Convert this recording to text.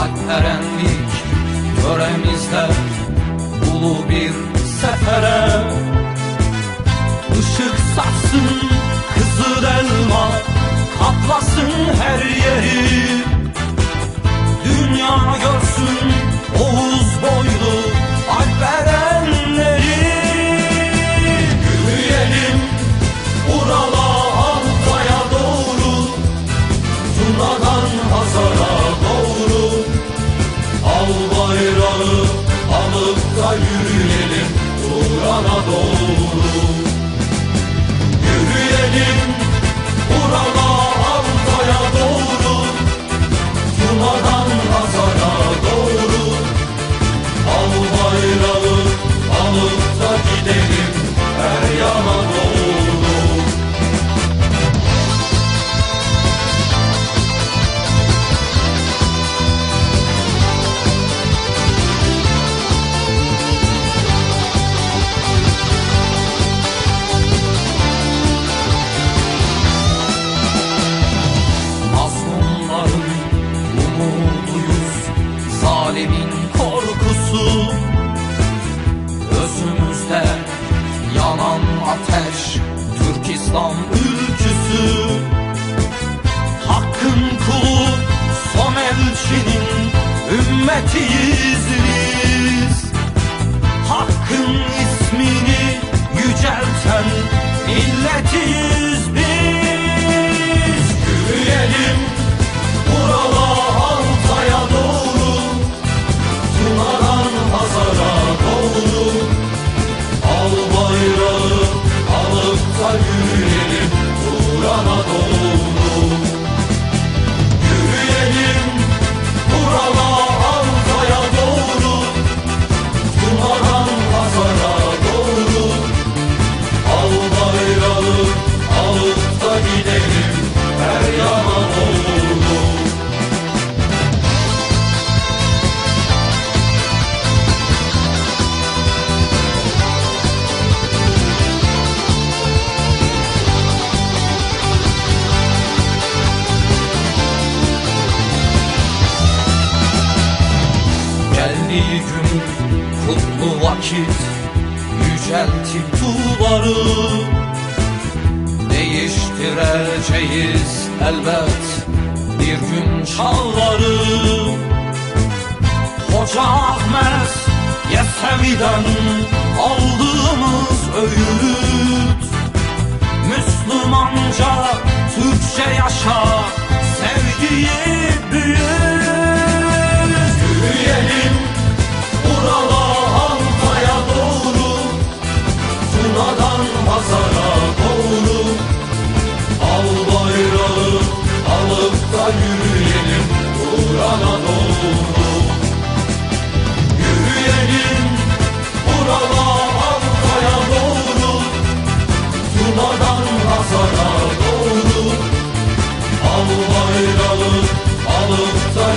alperenlik töremizde ulu bir sefere. Işık saçsın kızıl elma, kaplasın her yeri. Dünya görsün Oğuz boylu alperenleri. Yürüyelim Ural'a, Altay'a doğru, Tuna'dan Hazar'a doğru. Al bayrağı alıp da yürüyelim Turan'a doğru. Yürüyelim Ural'a, Altay'a doğru, Tuna'dan Hazar'a doğru. Al bayrağı alıp da gidelim her yana doğru. Mazlumların umuduyuz, zalimin korkusu. Özümüzde yanan ateş, Türk İslam ülküsü. Hakkın kulu, son elçinin ümmetiyiz biz. Hakkın ismini yücelten milletiyiz biz. Yürüyelim Ural'a, Altay'a doğru, Tuna'dan Hazar'a doğru. Al bayrağı alıp da yürüyelim Turan'a doğru. Yürüyelim Ural'a, Altay'a doğru, Tuna'dan Hazar'a doğru. Al bayrağı alıp da gidelim her yana doğru. Geldiği gün kutlu vakit, yüceltip tuğları. Değiştireceğiz elbet bir gün çağları. Hoca Ahmet Yesevi'den aldığımız öğüt, Müslümanca Türkçe yaşa, sevgiyi büyüt. Yürüyelim Ural'a, Altay'a doğru, Tuna'dan Hazar'a doğru. Al bayrağı alıp da yürüyelim Turan'a doğru. Yürüyelim Ural'a, Altay'a doğru, Tuna'dan Hazar'a doğru. Al bayrağı alıp da